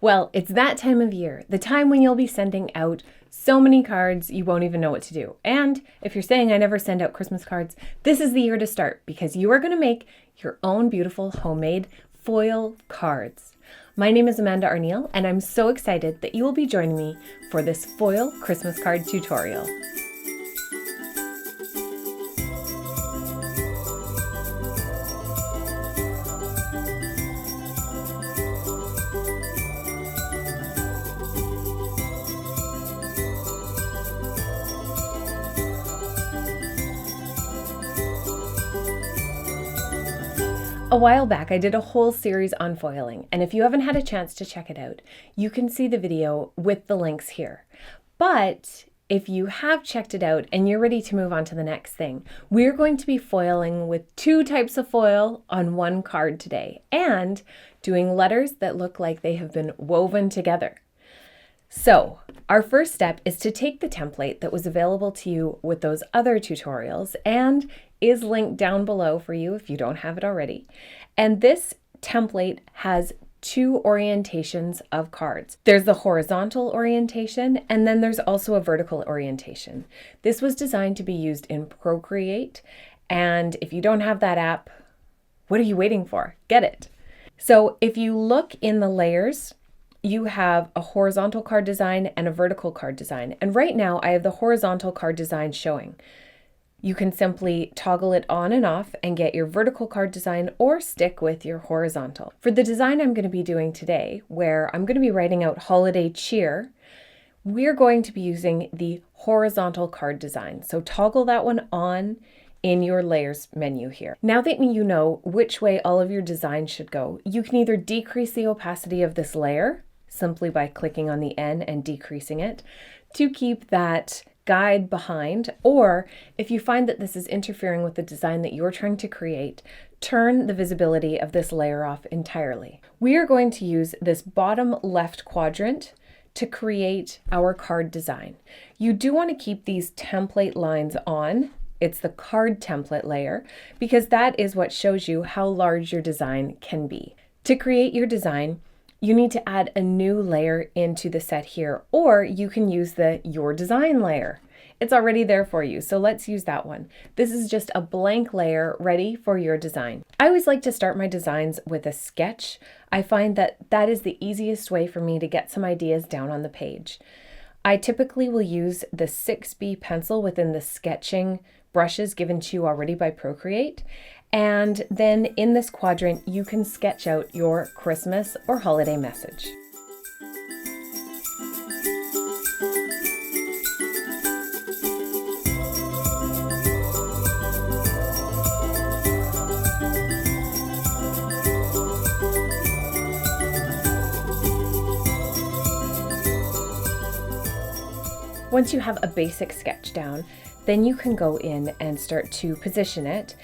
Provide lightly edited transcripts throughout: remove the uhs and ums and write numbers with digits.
Well, it's that time of year, the time when you'll be sending out so many cards you won't even know what to do. And if you're saying I never send out Christmas cards, this is the year to start because you are going to make your own beautiful homemade foil cards. My name is Amanda Arneill, and I'm so excited that you will be joining me for this foil Christmas card tutorial. A while back, I did a whole series on foiling, and if you haven't had a chance to check it out, you can see the video with the links here. But if you have checked it out and you're ready to move on to the next thing, we're going to be foiling with two types of foil on one card today, and doing letters that look like they have been woven together. So, our first step is to take the template that was available to you with those other tutorials and is linked down below for you if you don't have it already. And this template has two orientations of cards. There's the horizontal orientation, and then there's also a vertical orientation. This was designed to be used in Procreate, and if you don't have that app, what are you waiting for? Get it. So if you look in the layers, you have a horizontal card design and a vertical card design. And right now I have the horizontal card design showing. You can simply toggle it on and off and get your vertical card design or stick with your horizontal. For the design I'm going to be doing today, where I'm going to be writing out holiday cheer, we're going to be using the horizontal card design. So toggle that one on in your layers menu here. Now that you know which way all of your designs should go, you can either decrease the opacity of this layer simply by clicking on the N and decreasing it to keep that guide behind, or if you find that this is interfering with the design that you're trying to create, turn the visibility of this layer off entirely. We are going to use this bottom left quadrant to create our card design. You do want to keep these template lines on. It's the card template layer because that is what shows you how large your design can be. To create your design, you need to add a new layer into the set here, or you can use the Your Design layer. It's already there for you, so let's use that one. This is just a blank layer ready for your design. I always like to start my designs with a sketch. I find that that is the easiest way for me to get some ideas down on the page. I typically will use the 6B pencil within the sketching brushes given to you already by Procreate. And then in this quadrant, you can sketch out your Christmas or holiday message. Once you have a basic sketch down, then you can go in and start to position it.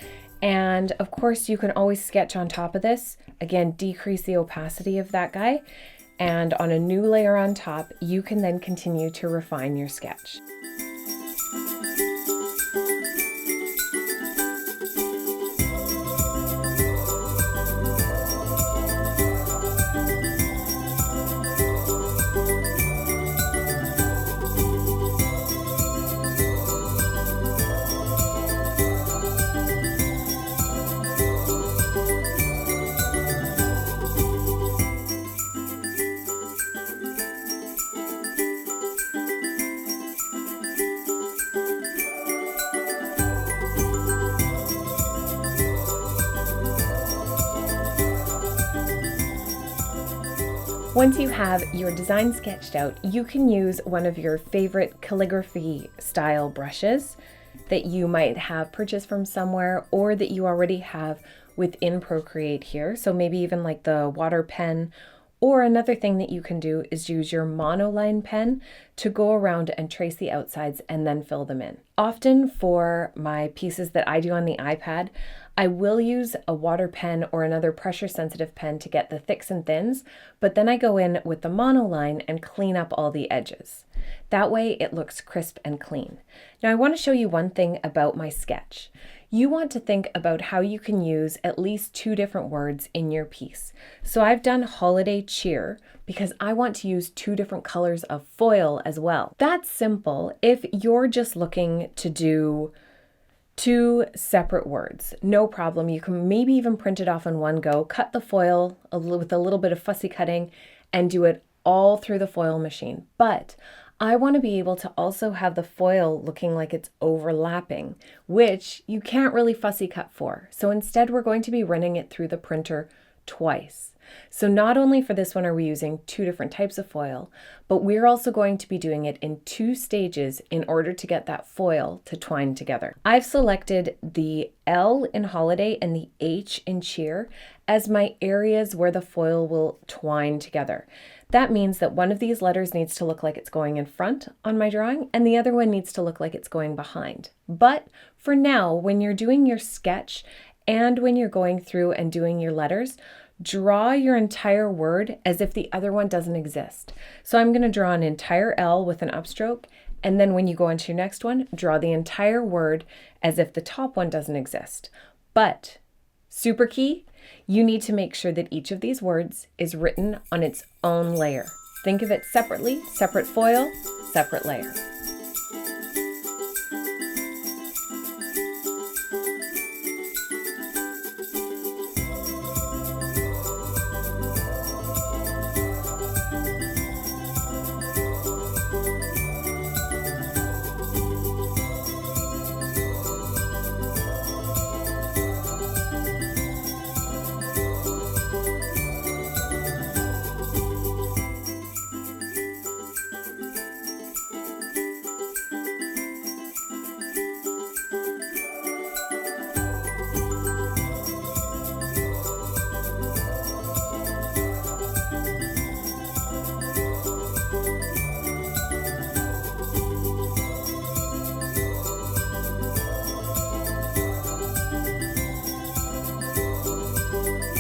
And of course, you can always sketch on top of this. Again, decrease the opacity of that guy. And on a new layer on top, you can then continue to refine your sketch. Once you have your design sketched out, you can use one of your favorite calligraphy style brushes that you might have purchased from somewhere or that you already have within Procreate here. So maybe even like the water pen, or another thing that you can do is use your monoline pen to go around and trace the outsides and then fill them in. Often for my pieces that I do on the iPad, I will use a water pen or another pressure sensitive pen to get the thicks and thins, but then I go in with the monoline and clean up all the edges. That way it looks crisp and clean. Now I want to show you one thing about my sketch. you want to think about how you can use at least 2 different words in your piece. So I've done holiday cheer because I want to use 2 different colors of foil as well. That's simple if you're just looking to do 2 separate words. No problem. You can maybe even print it off in one go, cut the foil with a little bit of fussy cutting and do it all through the foil machine. But I want to be able to also have the foil looking like it's overlapping, which you can't really fussy cut for. So instead, we're going to be running it through the printer twice. So not only for this one are we using 2 different types of foil, but we're also going to be doing it in 2 stages in order to get that foil to twine together. I've selected the L in holiday and the H in cheer as my areas where the foil will twine together. That means that one of these letters needs to look like it's going in front on my drawing and the other one needs to look like it's going behind. But for now, when you're doing your sketch and when you're going through and doing your letters, draw your entire word as if the other one doesn't exist. So I'm going to draw an entire L with an upstroke, and then when you go into your next one, draw the entire word as if the top one doesn't exist. But super key, you need to make sure that each of these words is written on its own layer. Think of it separately, separate foil, separate layer.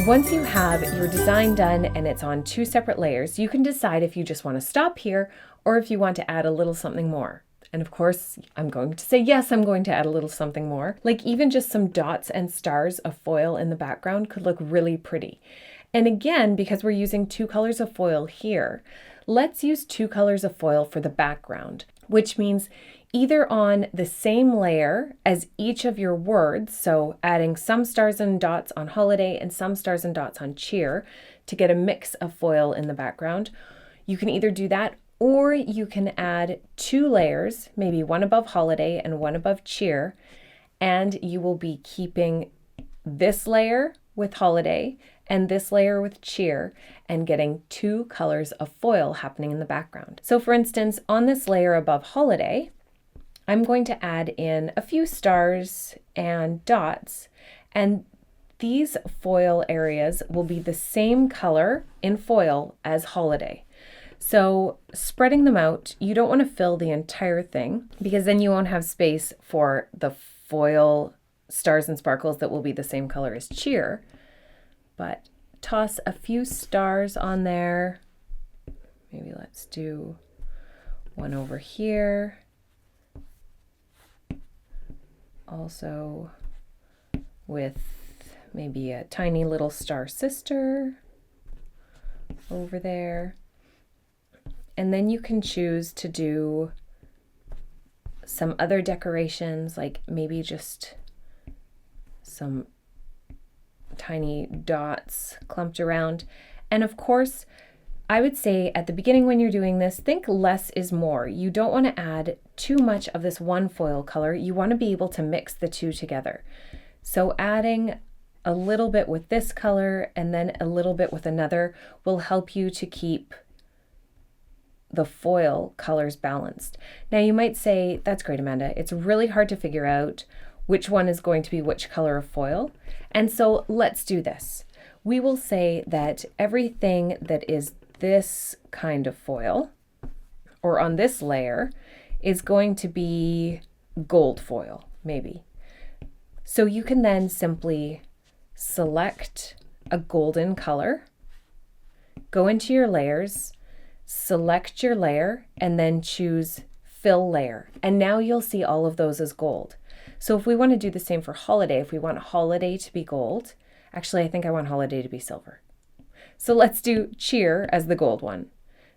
Once you have your design done and it's on 2 separate layers, you can decide if you just want to stop here or if you want to add a little something more. And of course, I'm going to say, yes, I'm going to add a little something more. Like even just some dots and stars of foil in the background could look really pretty. And again, because we're using 2 colors of foil here, let's use 2 colors of foil for the background, which means either on the same layer as each of your words, so adding some stars and dots on holiday and some stars and dots on cheer to get a mix of foil in the background. You can either do that or you can add 2 layers, maybe one above holiday and one above cheer, and you will be keeping this layer with holiday and this layer with cheer and getting 2 colors of foil happening in the background. So for instance, on this layer above holiday, I'm going to add in a few stars and dots, and these foil areas will be the same color in foil as holiday. So spreading them out, you don't want to fill the entire thing because then you won't have space for the foil stars and sparkles that will be the same color as cheer. But toss a few stars on there. Maybe let's do one over here. Also with maybe a tiny little star sister over there. And then you can choose to do some other decorations, like maybe just some tiny dots clumped around. And of course, I would say at the beginning when you're doing this, think less is more. You don't want to add too much of this one foil color. You want to be able to mix the 2 together. So adding a little bit with this color and then a little bit with another will help you to keep the foil colors balanced. Now you might say, that's great, Amanda. It's really hard to figure out which one is going to be which color of foil. And so let's do this. We will say that everything that is this kind of foil or on this layer is going to be gold foil, maybe. So you can then simply select a golden color, go into your layers, select your layer, and then choose fill layer. And now you'll see all of those as gold. So if we want to do the same for holiday, if we want holiday to be gold, actually I think I want holiday to be silver. So let's do cheer as the gold one.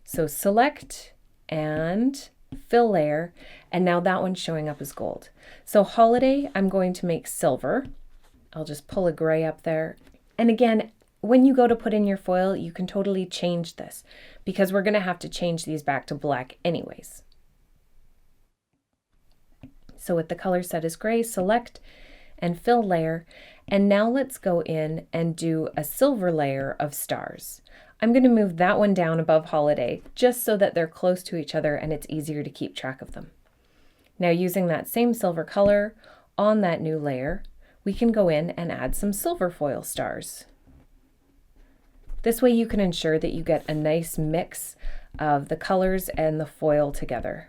So select and fill layer, and now that one's showing up as gold. So holiday, I'm going to make silver. I'll just pull a gray up there. And again, when you go to put in your foil, you can totally change this because we're going to have to change these back to black anyways. So with the color set as gray, select and fill layer. And now let's go in and do a silver layer of stars. I'm going to move that one down above holiday just so that they're close to each other and it's easier to keep track of them. Now using that same silver color on that new layer, we can go in and add some silver foil stars. This way you can ensure that you get a nice mix of the colors and the foil together.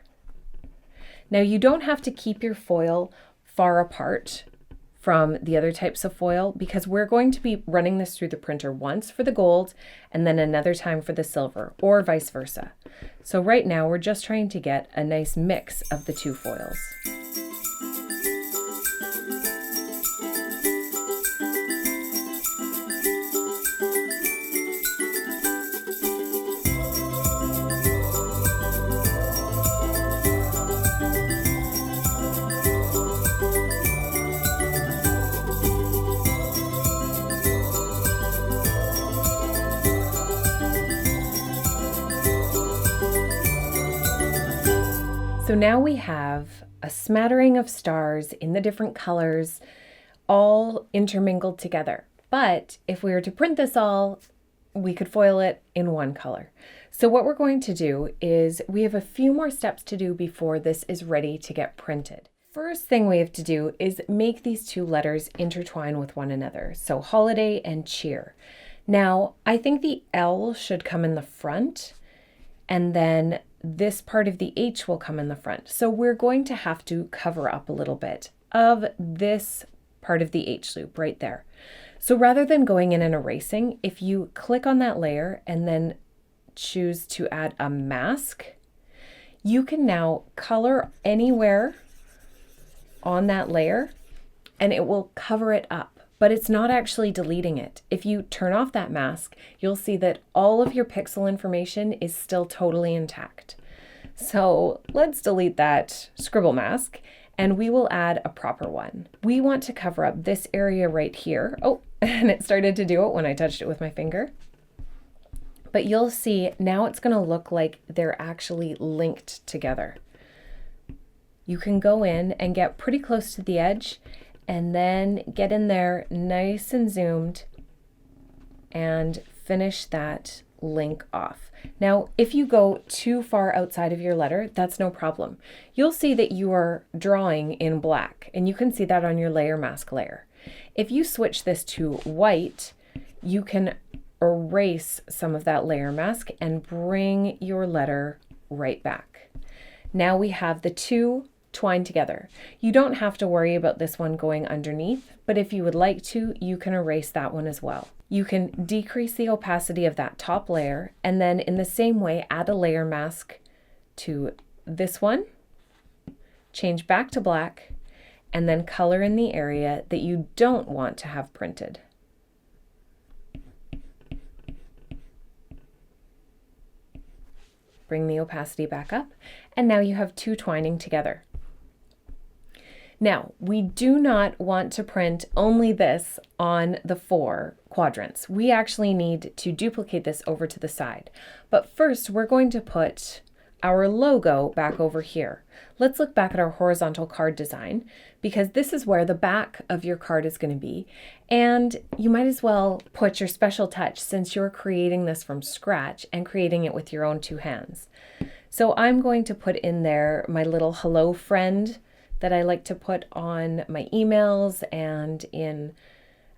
Now you don't have to keep your foil far apart from the other types of foil because we're going to be running this through the printer once for the gold and then another time for the silver, or vice versa. So right now we're just trying to get a nice mix of the two foils. So now we have a smattering of stars in the different colors, all intermingled together. But if we were to print this all, we could foil it in one color. So what we're going to do is we have a few more steps to do before this is ready to get printed. First thing we have to do is make these two letters intertwine with one another. So holiday and cheer. Now, I think the L should come in the front, and then this part of the H will come in the front. So we're going to have to cover up a little bit of this part of the H loop right there. So rather than going in and erasing, if you click on that layer and then choose to add a mask, you can now color anywhere on that layer and it will cover it up. But it's not actually deleting it. If you turn off that mask, you'll see that all of your pixel information is still totally intact. So let's delete that scribble mask and we will add a proper one. We want to cover up this area right here. Oh, and it started to do it when I touched it with my finger. But you'll see now it's going to look like they're actually linked together. You can go in and get pretty close to the edge and then get in there nice and zoomed and finish that link off. Now, if you go too far outside of your letter, that's no problem. You'll see that you are drawing in black, and you can see that on your layer mask layer. If you switch this to white, you can erase some of that layer mask and bring your letter right back. Now we have the two twine together. You don't have to worry about this one going underneath, but if you would like to, you can erase that one as well. You can decrease the opacity of that top layer and then in the same way add a layer mask to this one, change back to black, and then color in the area that you don't want to have printed. Bring the opacity back up, and now you have two twining together. Now, we do not want to print only this on the 4 quadrants. We actually need to duplicate this over to the side. But first, we're going to put our logo back over here. Let's look back at our horizontal card design because this is where the back of your card is going to be. And you might as well put your special touch since you're creating this from scratch and creating it with your own 2 hands. So I'm going to put in there my little hello friend that I like to put on my emails and in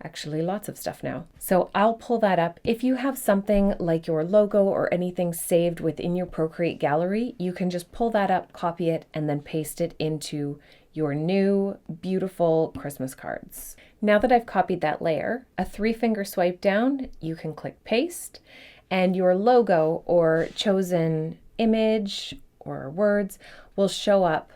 actually lots of stuff now. So I'll pull that up. If you have something like your logo or anything saved within your Procreate gallery, you can just pull that up, copy it, and then paste it into your new beautiful Christmas cards. Now that I've copied that layer, a 3-finger swipe down, you can click paste, and your logo or chosen image or words will show up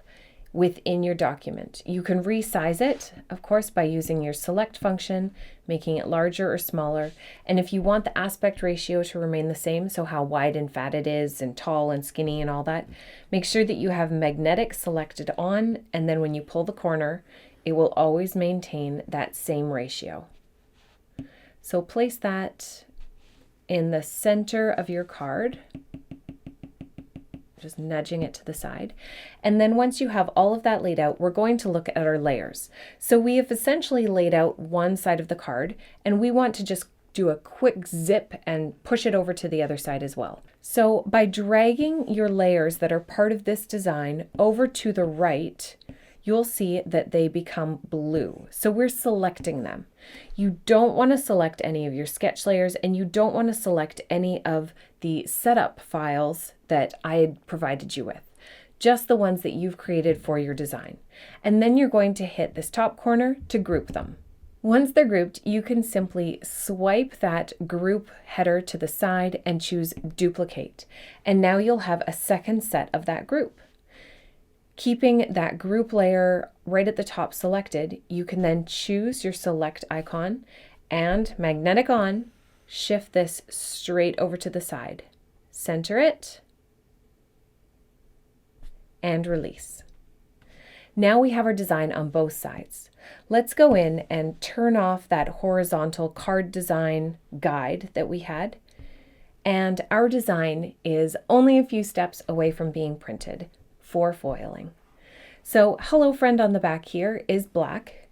within your document. You can resize it, of course, by using your select function, making it larger or smaller. And if you want the aspect ratio to remain the same, so how wide and fat it is and tall and skinny and all that, make sure that you have magnetic selected on, and then when you pull the corner, it will always maintain that same ratio. So place that in the center of your card, just nudging it to the side. And then once you have all of that laid out, we're going to look at our layers. So we have essentially laid out one side of the card, and we want to just do a quick zip and push it over to the other side as well. So by dragging your layers that are part of this design over to the right, you'll see that they become blue. So we're selecting them. You don't want to select any of your sketch layers, and you don't want to select any of the setup files that I had provided you with, just the ones that you've created for your design. And then you're going to hit this top corner to group them. Once they're grouped, you can simply swipe that group header to the side and choose duplicate. And now you'll have a second set of that group. Keeping that group layer right at the top selected, you can then choose your select icon and magnetic on, shift this straight over to the side, center it, and release. Now we have our design on both sides. Let's go in and turn off that horizontal card design guide that we had. And our design is only a few steps away from being printed for foiling. So hello friend on the back here is black,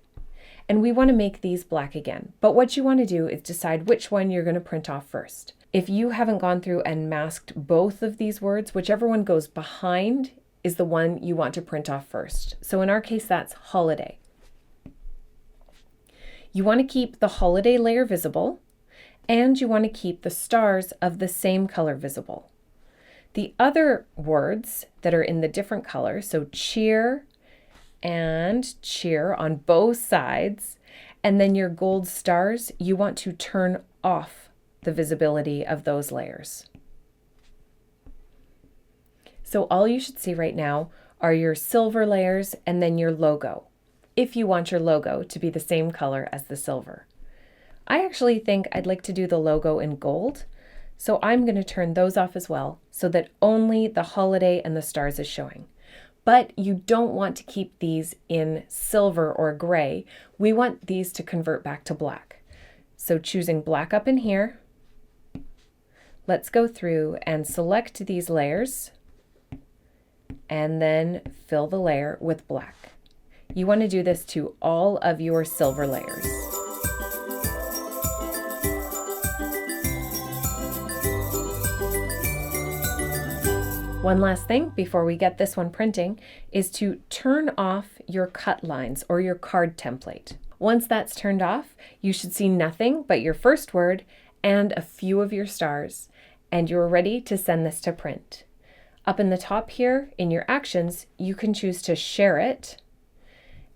and we want to make these black again. But what you want to do is decide which one you're going to print off first. If you haven't gone through and masked both of these words, whichever one goes behind is the one you want to print off first. So in our case, that's holiday. You want to keep the holiday layer visible, and you want to keep the stars of the same color visible. The other words that are in the different colors, so cheer and cheer on both sides, and then your gold stars, you want to turn off the visibility of those layers. So all you should see right now are your silver layers and then your logo, if you want your logo to be the same color as the silver. I actually think I'd like to do the logo in gold, so I'm going to turn those off as well so that only the holiday and the stars is showing. But you don't want to keep these in silver or gray. We want these to convert back to black. So choosing black up in here, let's go through and select these layers and then fill the layer with black. You want to do this to all of your silver layers. One last thing before we get this one printing is to turn off your cut lines or your card template. Once that's turned off, you should see nothing but your first word and a few of your stars, and you're ready to send this to print. Up in the top here, in your actions, you can choose to share it,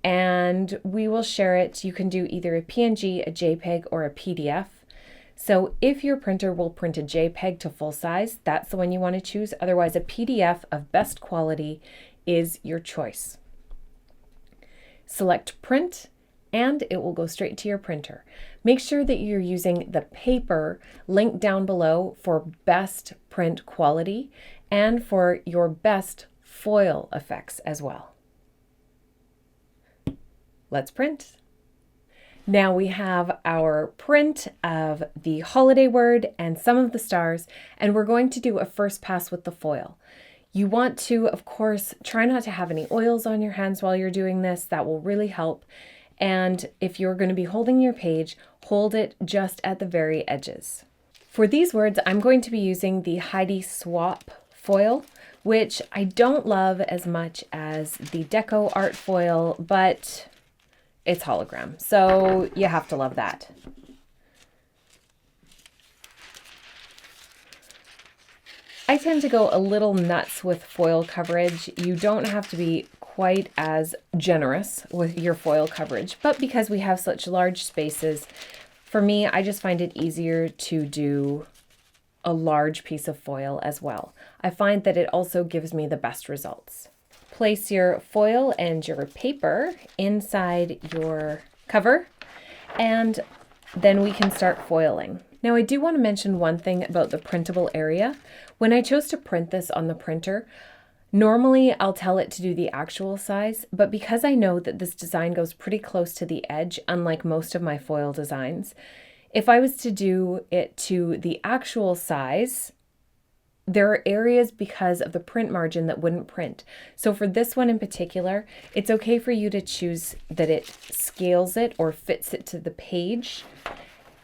and we will share it. You can do either a PNG, a JPEG, or a PDF. So if your printer will print a JPEG to full size, that's the one you want to choose. Otherwise, a PDF of best quality is your choice. Select print, and it will go straight to your printer. Make sure that you're using the paper linked down below for best print quality and for your best foil effects as well. Let's print. Now we have our print of the holiday word and some of the stars, and we're going to do a first pass with the foil. You want to, of course, try not to have any oils on your hands while you're doing this. That will really help. And if you're going to be holding your page, hold it just at the very edges. For these words, I'm going to be using the Heidi Swap foil, which I don't love as much as the Deco Art foil, but it's hologram, so you have to love that. I tend to go a little nuts with foil coverage. You don't have to be quite as generous with your foil coverage, but because we have such large spaces, for me, I just find it easier to do a large piece of foil as well. I find that it also gives me the best results. Place your foil and your paper inside your cover, and then we can start foiling. Now I do want to mention one thing about the printable area. When I chose to print this on the printer, normally I'll tell it to do the actual size, but because I know that this design goes pretty close to the edge, unlike most of my foil designs, if I was to do it to the actual size, there are areas because of the print margin that wouldn't print. So for this one in particular, it's okay for you to choose that it scales it or fits it to the page.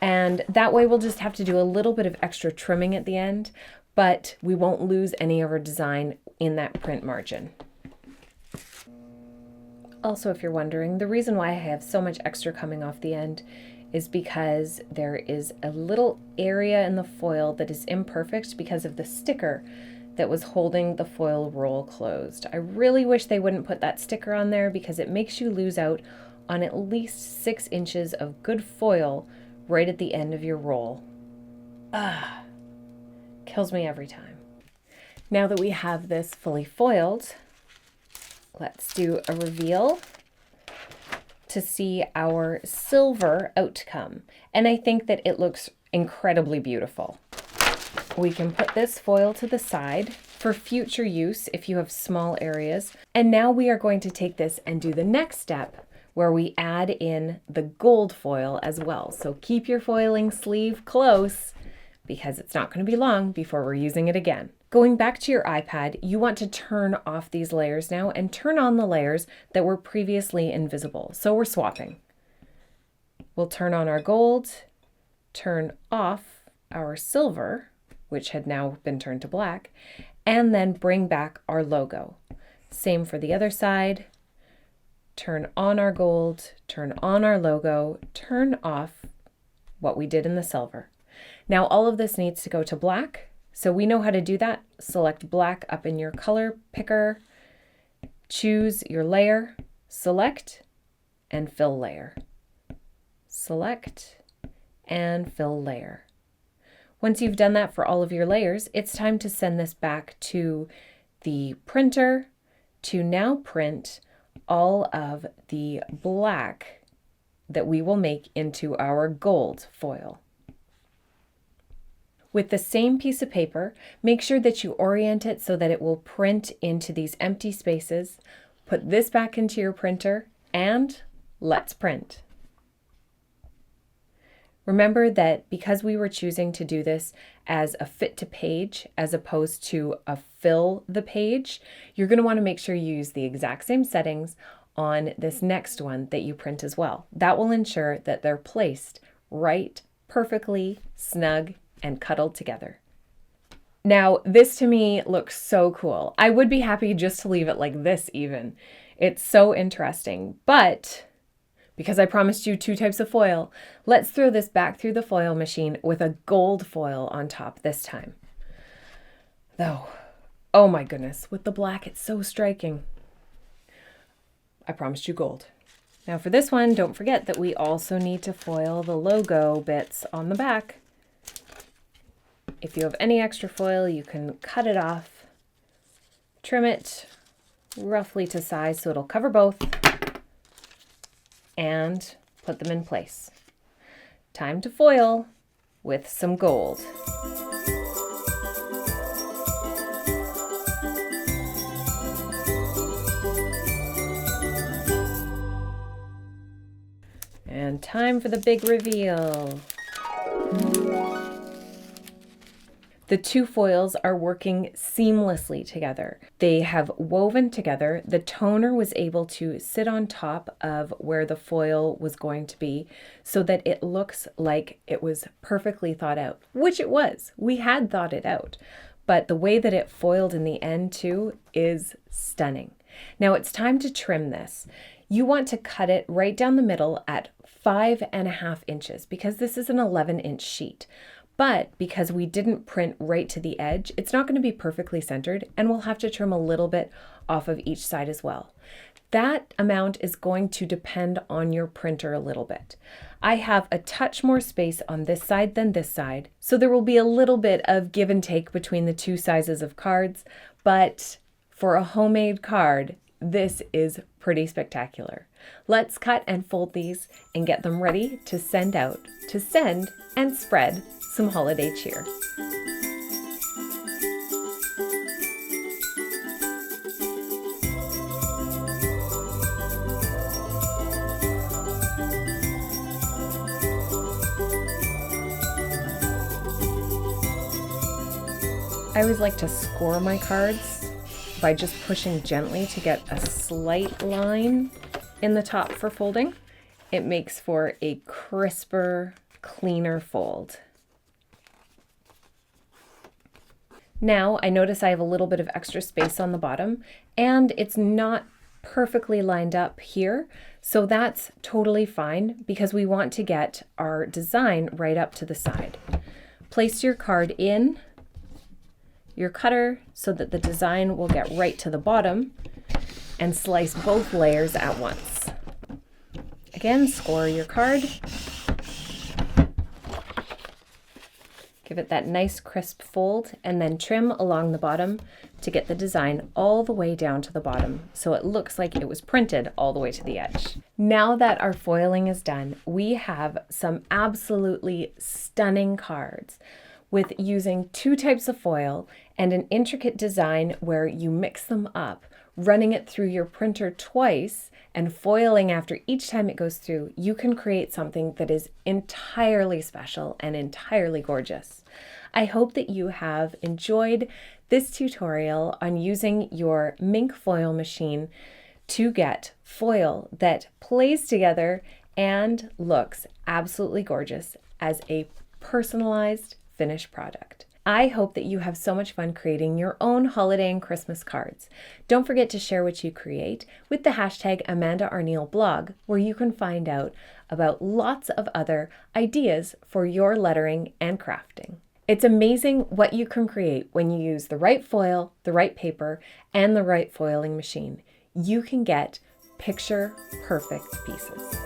And that way we'll just have to do a little bit of extra trimming at the end, but we won't lose any of our design in that print margin. Also, if you're wondering, the reason why I have so much extra coming off the end is because there is a little area in the foil that is imperfect because of the sticker that was holding the foil roll closed. I really wish they wouldn't put that sticker on there because it makes you lose out on at least 6 inches of good foil right at the end of your roll. Kills me every time. Now that we have this fully foiled, let's do a reveal to see our silver outcome. And I think that it looks incredibly beautiful. We can put this foil to the side for future use if you have small areas. And now we are going to take this and do the next step where we add in the gold foil as well. So keep your foiling sleeve close because it's not going to be long before we're using it again. Going back to your iPad, you want to turn off these layers now and turn on the layers that were previously invisible. So we're swapping. We'll turn on our gold, turn off our silver, which had now been turned to black, and then bring back our logo. Same for the other side. Turn on our gold, turn on our logo, turn off what we did in the silver. Now all of this needs to go to black. So we know how to do that. Select black up in your color picker, choose your layer, select, and fill layer. Select and fill layer. Once you've done that for all of your layers, it's time to send this back to the printer to now print all of the black that we will make into our gold foil. With the same piece of paper, make sure that you orient it so that it will print into these empty spaces. Put this back into your printer and let's print. Remember that because we were choosing to do this as a fit to page as opposed to a fill the page, you're going to want to make sure you use the exact same settings on this next one that you print as well. That will ensure that they're placed right, perfectly, snug, and cuddled together. Now, this to me looks so cool. I would be happy just to leave it like this even. It's so interesting, but because I promised you 2 types of foil, let's throw this back through the foil machine with a gold foil on top this time. Though, oh my goodness, with the black, it's so striking. I promised you gold. Now for this one, don't forget that we also need to foil the logo bits on the back. If you have any extra foil, you can cut it off, trim it roughly to size so it'll cover both, and put them in place. Time to foil with some gold. And time for the big reveal. The 2 foils are working seamlessly together. They have woven together. The toner was able to sit on top of where the foil was going to be so that it looks like it was perfectly thought out, which it was. We had thought it out, but the way that it foiled in the end too is stunning. Now it's time to trim this. You want to cut it right down the middle at 5.5 inches because this is an 11-inch sheet. But because we didn't print right to the edge, it's not going to be perfectly centered and we'll have to trim a little bit off of each side as well. That amount is going to depend on your printer a little bit. I have a touch more space on this side than this side, so there will be a little bit of give and take between the 2 sizes of cards, but For a homemade card, this is pretty spectacular. Let's cut and fold these and get them ready to send out, to send and spread some holiday cheer. I always like to score my cards by just pushing gently to get a slight line in the top for folding. It makes for a crisper, cleaner fold. Now I notice I have a little bit of extra space on the bottom and it's not perfectly lined up here, so that's totally fine because we want to get our design right up to the side. Place your card in your cutter so that the design will get right to the bottom and slice both layers at once. Again, score your card. Give it that nice crisp fold and then trim along the bottom to get the design all the way down to the bottom so it looks like it was printed all the way to the edge. Now that our foiling is done, we have some absolutely stunning cards with using 2 types of foil and an intricate design where you mix them up, running it through your printer twice and foiling after each time it goes through. You can create something that is entirely special and entirely gorgeous. I hope that you have enjoyed this tutorial on using your Mink foil machine to get foil that plays together and looks absolutely gorgeous as a personalized finished product. I hope that you have so much fun creating your own holiday and Christmas cards. Don't forget to share what you create with the hashtag #AmandaArneillBlog, where you can find out about lots of other ideas for your lettering and crafting. It's amazing what you can create when you use the right foil, the right paper, and the right foiling machine. You can get picture perfect pieces.